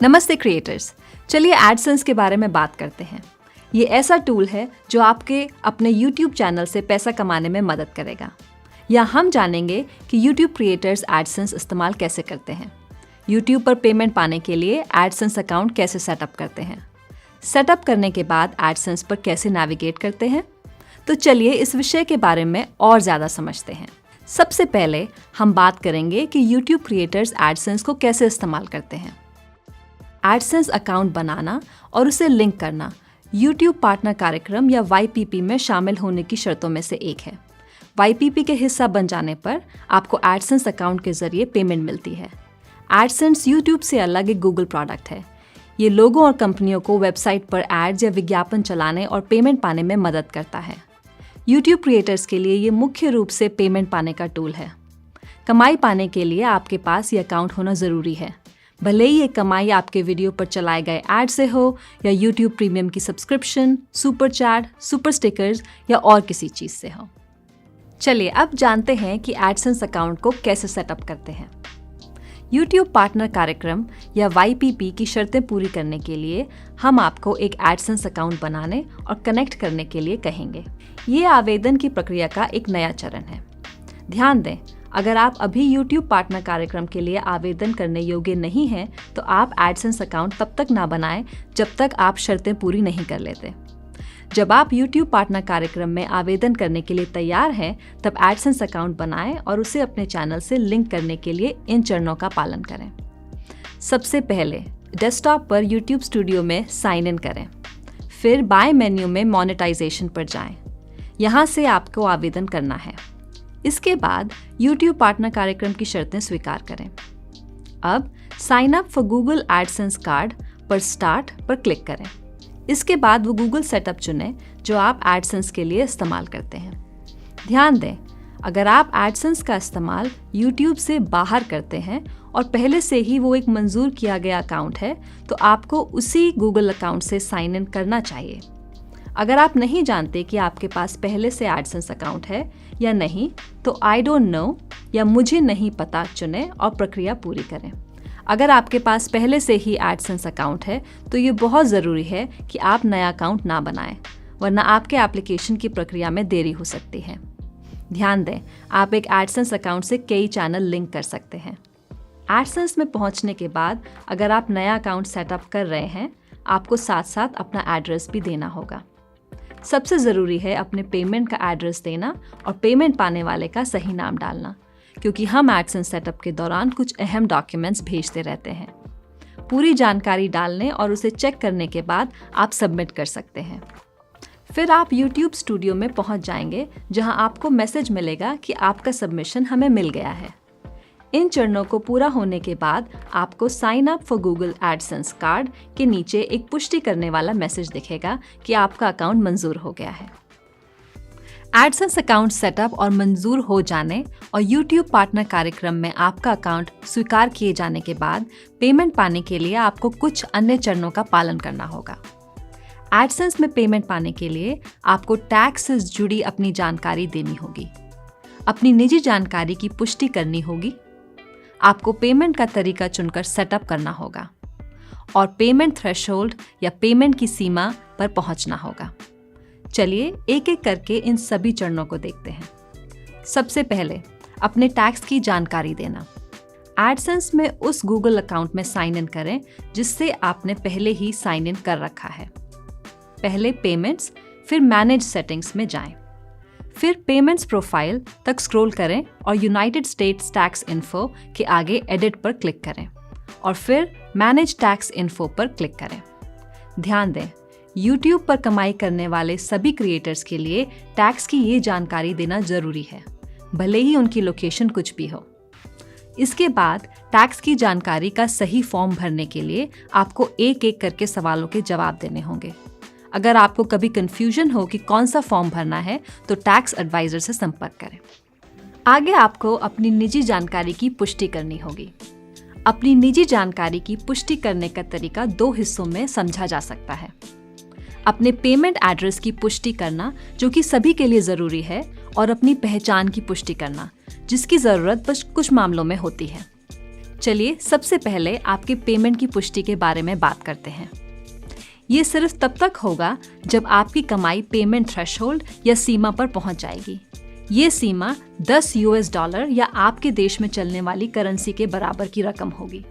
नमस्ते क्रिएटर्स। चलिए एडसेंस के बारे में बात करते हैं। ये ऐसा टूल है जो आपके अपने YouTube चैनल से पैसा कमाने में मदद करेगा। यहाँ हम जानेंगे कि YouTube क्रिएटर्स एडसेंस इस्तेमाल कैसे करते हैं, YouTube पर पेमेंट पाने के लिए एडसेंस अकाउंट कैसे सेटअप करते हैं, सेटअप करने के बाद एडसेंस पर कैसे नेविगेट करते हैं। तो चलिए इस विषय के बारे में और ज़्यादा समझते हैं। सबसे पहले हम बात करेंगे कि YouTube क्रिएटर्स एडसेंस को कैसे इस्तेमाल करते हैं। एडसेंस अकाउंट बनाना और उसे लिंक करना YouTube पार्टनर कार्यक्रम या YPP में शामिल होने की शर्तों में से एक है। YPP के हिस्सा बन जाने पर आपको एडसेंस अकाउंट के जरिए पेमेंट मिलती है। एडसेंस YouTube से अलग एक गूगल प्रोडक्ट है। ये लोगों और कंपनियों को वेबसाइट पर एड्स या विज्ञापन चलाने और पेमेंट पाने में मदद करता है। YouTube क्रिएटर्स के लिए ये मुख्य रूप से पेमेंट पाने का टूल है। कमाई पाने के लिए आपके पास ये अकाउंट होना ज़रूरी है, भले ही ये कमाई आपके वीडियो पर चलाए गए ऐड से हो या YouTube प्रीमियम की subscription, super chat, super stickers या और किसी चीज़ से हो। चलिए अब जानते हैं कि एडसेंस अकाउंट को कैसे सेटअप करते हैं। YouTube पार्टनर कार्यक्रम या YPP की शर्तें पूरी करने के लिए हम आपको एक एडसेंस अकाउंट बनाने और कनेक्ट करने के लिए कहेंगे। ये आवेदन की प्रक्रिया का एक नया चरण है। ध्यान दें, अगर आप अभी YouTube पार्टनर कार्यक्रम के लिए आवेदन करने योग्य नहीं हैं, तो आप एडसेंस अकाउंट तब तक ना बनाएं जब तक आप शर्तें पूरी नहीं कर लेते। जब आप YouTube पार्टनर कार्यक्रम में आवेदन करने के लिए तैयार हैं, तब एडसेंस अकाउंट बनाएं और उसे अपने चैनल से लिंक करने के लिए इन चरणों का पालन करें। सबसे पहले डेस्कटॉप पर YouTube स्टूडियो में साइन इन करें। फिर बाएं मेन्यू में मोनेटाइजेशन पर जाएं। यहाँ से आपको आवेदन करना है। इसके बाद YouTube पार्टनर कार्यक्रम की शर्तें स्वीकार करें। अब sign up for Google AdSense card पर स्टार्ट पर क्लिक करें। इसके बाद वो गूगल सेटअप चुनें जो आप एडसेंस के लिए इस्तेमाल करते हैं। ध्यान दें, अगर आप एडसेंस का इस्तेमाल YouTube से बाहर करते हैं और पहले से ही वो एक मंजूर किया गया अकाउंट है, तो आपको उसी गूगल अकाउंट से साइन इन करना चाहिए। अगर आप नहीं जानते कि आपके पास पहले से एडसेंस अकाउंट है या नहीं, तो आई डोंट नो या मुझे नहीं पता चुनें और प्रक्रिया पूरी करें। अगर आपके पास पहले से ही एडसेंस अकाउंट है, तो ये बहुत ज़रूरी है कि आप नया अकाउंट ना बनाएं, वरना आपके एप्लीकेशन की प्रक्रिया में देरी हो सकती है। ध्यान दें, आप एक एडसेंस अकाउंट से कई चैनल लिंक कर सकते हैं। एडसेंस में पहुंचने के बाद अगर आप नया अकाउंट सेटअप कर रहे हैं, आपको साथ साथ अपना एड्रेस भी देना होगा। सबसे ज़रूरी है अपने पेमेंट का एड्रेस देना और पेमेंट पाने वाले का सही नाम डालना, क्योंकि हम एडसेंस सेटअप के दौरान कुछ अहम डॉक्यूमेंट्स भेजते रहते हैं। पूरी जानकारी डालने और उसे चेक करने के बाद आप सबमिट कर सकते हैं। फिर आप YouTube स्टूडियो में पहुंच जाएंगे, जहां आपको मैसेज मिलेगा कि आपका सबमिशन हमें मिल गया है। इन चरणों को पूरा होने के बाद आपको sign up for Google AdSense card के नीचे एक पुष्टि करने वाला मैसेज दिखेगा कि आपका अकाउंट मंजूर हो गया है। एडसेंस अकाउंट सेटअप और मंजूर हो जाने और YouTube पार्टनर कार्यक्रम में आपका अकाउंट स्वीकार किए जाने के बाद पेमेंट पाने के लिए आपको कुछ अन्य चरणों का पालन करना होगा। एडसेंस में पेमेंट पाने के लिए आपको टैक्स से जुड़ी अपनी जानकारी देनी होगी, अपनी निजी जानकारी की पुष्टि करनी होगी, आपको पेमेंट का तरीका चुनकर सेटअप करना होगा और पेमेंट थ्रेशोल्ड या पेमेंट की सीमा पर पहुंचना होगा। चलिए एक एक करके इन सभी चरणों को देखते हैं। सबसे पहले अपने टैक्स की जानकारी देना। एडसेंस में उस गूगल अकाउंट में साइन इन करें जिससे आपने पहले ही साइन इन कर रखा है। पहले पेमेंट्स, फिर मैनेज सेटिंग्स में जाएं। फिर पेमेंट्स प्रोफाइल तक स्क्रॉल करें और यूनाइटेड स्टेट्स टैक्स इन्फो के आगे एडिट पर क्लिक करें और फिर मैनेज टैक्स इन्फो पर क्लिक करें। ध्यान दें, YouTube पर कमाई करने वाले सभी क्रिएटर्स के लिए टैक्स की ये जानकारी देना जरूरी है, भले ही उनकी लोकेशन कुछ भी हो। इसके बाद टैक्स की जानकारी का सही फॉर्म भरने के लिए आपको एक एक करके सवालों के जवाब देने होंगे। अगर आपको कभी कंफ्यूजन हो कि कौन सा फॉर्म भरना है, तो टैक्स एडवाइजर से संपर्क करें। आगे आपको अपनी निजी जानकारी की पुष्टि करनी होगी। अपनी निजी जानकारी की पुष्टि करने का तरीका 2 हिस्सों में समझा जा सकता है। अपने पेमेंट एड्रेस की पुष्टि करना, जो कि सभी के लिए ज़रूरी है, और अपनी पहचान की पुष्टि करना, जिसकी ज़रूरत बस कुछ मामलों में होती है। चलिए सबसे पहले आपके पेमेंट की पुष्टि के बारे में बात करते हैं। ये सिर्फ तब तक होगा जब आपकी कमाई पेमेंट थ्रेशोल्ड या सीमा पर पहुंच जाएगी। ये सीमा $10 या आपके देश में चलने वाली करेंसी के बराबर की रकम होगी।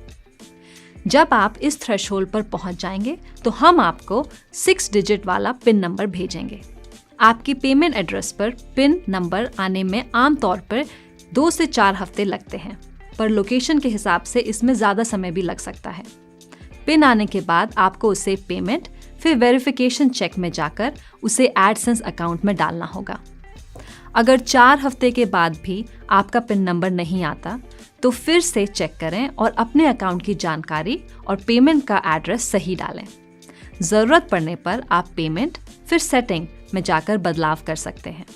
जब आप इस थ्रेशोल्ड पर पहुंच जाएंगे तो हम आपको 6 डिजिट वाला पिन नंबर भेजेंगे। आपके पेमेंट एड्रेस पर पिन नंबर आने में आमतौर पर 2 से 4 हफ्ते लगते हैं, पर लोकेशन के हिसाब से इसमें ज़्यादा समय भी लग सकता है। पिन आने के बाद आपको उसे पेमेंट फिर वेरिफिकेशन चेक में जाकर उसे एडसेंस अकाउंट में डालना होगा। अगर 4 हफ्ते के बाद भी आपका पिन नंबर नहीं आता तो फिर से चेक करें और अपने अकाउंट की जानकारी और पेमेंट का एड्रेस सही डालें। ज़रूरत पड़ने पर आप पेमेंट फिर सेटिंग में जाकर बदलाव कर सकते हैं।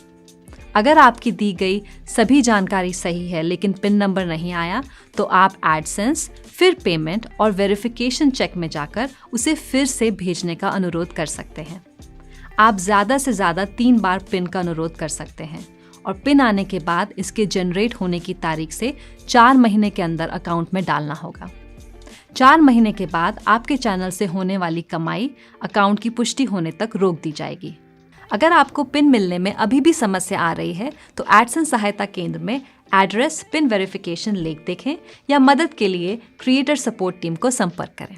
अगर आपकी दी गई सभी जानकारी सही है लेकिन पिन नंबर नहीं आया तो आप एडसेंस फिर पेमेंट और वेरिफिकेशन चेक में जाकर उसे फिर से भेजने का अनुरोध कर सकते हैं। आप ज़्यादा से ज़्यादा 3 बार पिन का अनुरोध कर सकते हैं और पिन आने के बाद इसके जनरेट होने की तारीख से 4 महीने के अंदर अकाउंट में डालना होगा। 4 महीने के बाद आपके चैनल से होने वाली कमाई अकाउंट की पुष्टि होने तक रोक दी जाएगी। अगर आपको पिन मिलने में अभी भी समस्या आ रही है तो एडसेंस सहायता केंद्र में एड्रेस पिन वेरिफिकेशन लेख देखें या मदद के लिए क्रिएटर सपोर्ट टीम को संपर्क करें।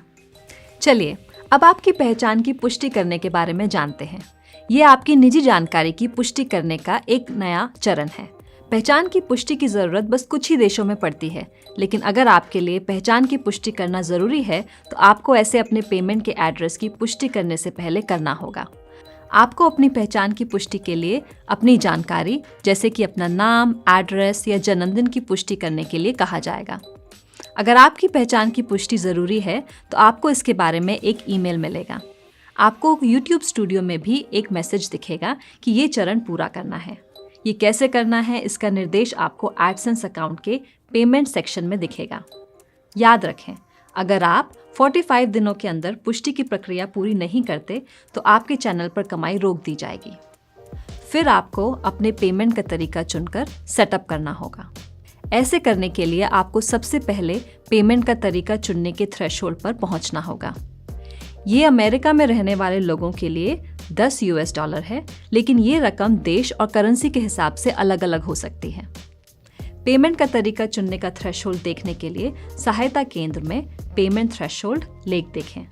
चलिए अब आपकी पहचान की पुष्टि करने के बारे में जानते हैं। ये आपकी निजी जानकारी की पुष्टि करने का एक नया चरण है। पहचान की पुष्टि की ज़रूरत बस कुछ ही देशों में पड़ती है, लेकिन अगर आपके लिए पहचान की पुष्टि करना ज़रूरी है तो आपको ऐसे अपने पेमेंट के एड्रेस की पुष्टि करने से पहले करना होगा। आपको अपनी पहचान की पुष्टि के लिए अपनी जानकारी जैसे कि अपना नाम, एड्रेस या जन्मदिन की पुष्टि करने के लिए कहा जाएगा। अगर आपकी पहचान की पुष्टि ज़रूरी है तो आपको इसके बारे में एक ईमेल मिलेगा। आपको YouTube स्टूडियो में भी एक मैसेज दिखेगा कि ये चरण पूरा करना है। ये कैसे करना है इसका निर्देश आपको एडसेंस अकाउंट के पेमेंट सेक्शन में दिखेगा। याद रखें, अगर आप 45 दिनों के अंदर पुष्टि की प्रक्रिया पूरी नहीं करते तो आपके चैनल पर कमाई रोक दी जाएगी। फिर आपको अपने पेमेंट का तरीका चुनकर सेटअप करना होगा। ऐसे करने के लिए आपको सबसे पहले पेमेंट का तरीका चुनने के थ्रेशोल्ड पर पहुंचना होगा। ये अमेरिका में रहने वाले लोगों के लिए $10 है, लेकिन ये रकम देश और करेंसी के हिसाब से अलग अलग हो सकती है। पेमेंट का तरीका चुनने का थ्रेशोल्ड देखने के लिए सहायता केंद्र में पेमेंट थ्रेशोल्ड लेख देखें।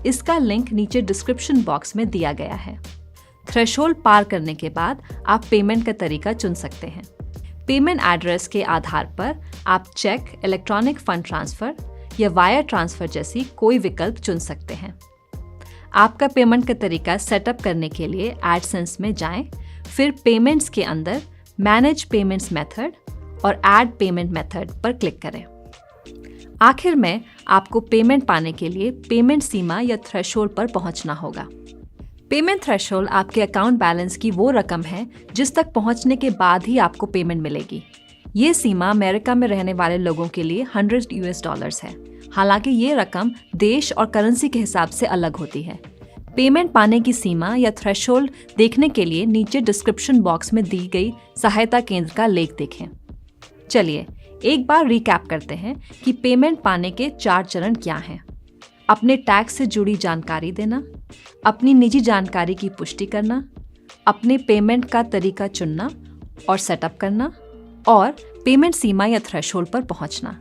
इसका लिंक नीचे डिस्क्रिप्शन बॉक्स में दिया गया है। थ्रेशोल्ड पार करने के बाद आप पेमेंट का तरीका चुन सकते हैं। पेमेंट एड्रेस के आधार पर आप चेक, इलेक्ट्रॉनिक फंड ट्रांसफर या वायर ट्रांसफर जैसी कोई विकल्प चुन सकते हैं। आपका पेमेंट का तरीका सेटअप करने के लिए एडसेंस में जाएं, फिर पेमेंट्स के अंदर मैनेज पेमेंट्स मेथड और ऐड पेमेंट मेथड पर क्लिक करें। आखिर में आपको पेमेंट पाने के लिए पेमेंट सीमा या थ्रेशोल्ड पर पहुंचना होगा। पेमेंट थ्रेशोल्ड आपके अकाउंट बैलेंस की वो रकम है जिस तक पहुंचने के बाद ही आपको पेमेंट मिलेगी। ये सीमा अमेरिका में रहने वाले लोगों के लिए $100 है। हालांकि ये रकम देश और करेंसी के हिसाब से अलग होती है। पेमेंट पाने की सीमा या थ्रेशोल्ड देखने के लिए नीचे डिस्क्रिप्शन बॉक्स में दी गई सहायता केंद्र का लेख देखें। चलिए एक बार रिकैप करते हैं कि पेमेंट पाने के 4 चरण क्या हैं। अपने टैक्स से जुड़ी जानकारी देना, अपनी निजी जानकारी की पुष्टि करना, अपने पेमेंट का तरीका चुनना और सेटअप करना, और पेमेंट सीमा या थ्रेशोल्ड पर पहुंचना।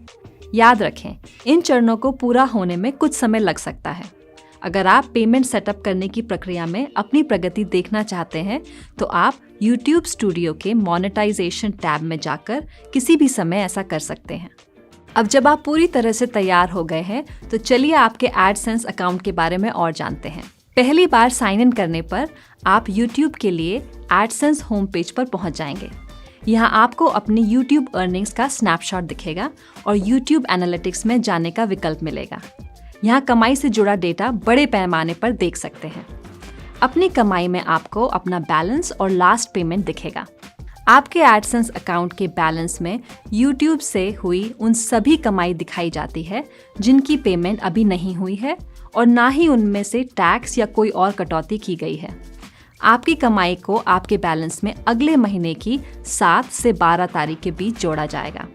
याद रखें, इन चरणों को पूरा होने में कुछ समय लग सकता है। अगर आप पेमेंट सेटअप करने की प्रक्रिया में अपनी प्रगति देखना चाहते हैं तो आप YouTube स्टूडियो के मोनेटाइजेशन टैब में जाकर किसी भी समय ऐसा कर सकते हैं। अब जब आप पूरी तरह से तैयार हो गए हैं तो चलिए आपके एडसेंस अकाउंट के बारे में और जानते हैं। पहली बार साइन इन करने पर आप YouTube के लिए एडसेंस होम पेज पर पहुंच जाएंगे। यहाँ आपको अपनी YouTube अर्निंग्स का स्नैपशॉट दिखेगा और YouTube एनालिटिक्स में जाने का विकल्प मिलेगा। यहाँ कमाई से जुड़ा डेटा बड़े पैमाने पर देख सकते हैं। अपनी कमाई में आपको अपना बैलेंस और लास्ट पेमेंट दिखेगा। आपके एडसेंस अकाउंट के बैलेंस में YouTube से हुई उन सभी कमाई दिखाई जाती है जिनकी पेमेंट अभी नहीं हुई है और ना ही उनमें से टैक्स या कोई और कटौती की गई है। आपकी कमाई को आपके बैलेंस में अगले महीने की 7 से 12 तारीख के बीच जोड़ा जाएगा।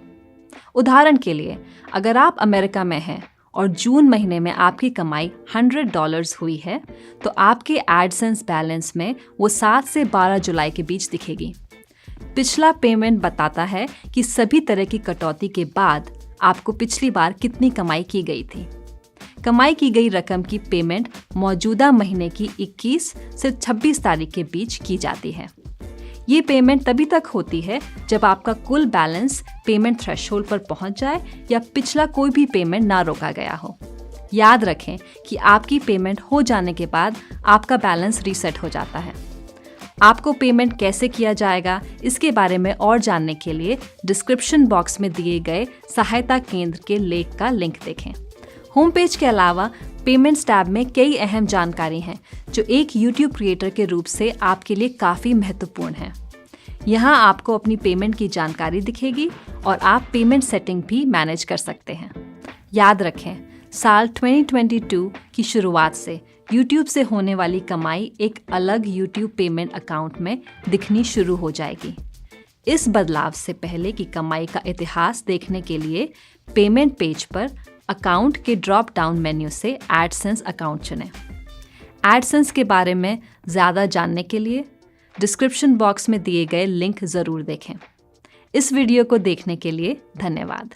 उदाहरण के लिए, अगर आप अमेरिका में हैं और जून महीने में आपकी कमाई $100 हुई है, तो आपके एडसेंस बैलेंस में वो 7 से 12 जुलाई के बीच दिखेगी। पिछला पेमेंट बताता है कि सभी तरह की कटौती के बाद आपको पिछली बार कितनी कमाई की गई थी। कमाई की गई रकम की पेमेंट मौजूदा महीने की 21 से 26 तारीख के बीच की जाती है। ये पेमेंट तभी तक होती है जब आपका कुल बैलेंस पेमेंट थ्रेशोल्ड पर पहुंच जाए या पिछला कोई भी पेमेंट ना रोका गया हो। याद रखें कि आपकी पेमेंट हो जाने के बाद आपका बैलेंस रीसेट हो जाता है। आपको पेमेंट कैसे किया जाएगा, इसके बारे में और जानने के लिए डिस्क्रिप्शन बॉक्स में दिए गए सहायता केंद्र के लेख का लिंक देखें। होम पेज के अलावा पेमेंट्स टैब में कई अहम जानकारी हैं जो एक YouTube क्रिएटर के रूप से आपके लिए काफ़ी महत्वपूर्ण है। यहाँ आपको अपनी पेमेंट की जानकारी दिखेगी और आप पेमेंट सेटिंग भी मैनेज कर सकते हैं। याद रखें, साल 2022 की शुरुआत से YouTube से होने वाली कमाई एक अलग YouTube पेमेंट अकाउंट में दिखनी शुरू हो जाएगी। इस बदलाव से पहले की कमाई का इतिहास देखने के लिए पेमेंट पेज पर अकाउंट के ड्रॉप डाउन मेन्यू से एडसेंस अकाउंट चुनें। एडसेंस के बारे में ज़्यादा जानने के लिए डिस्क्रिप्शन बॉक्स में दिए गए लिंक ज़रूर देखें। इस वीडियो को देखने के लिए धन्यवाद।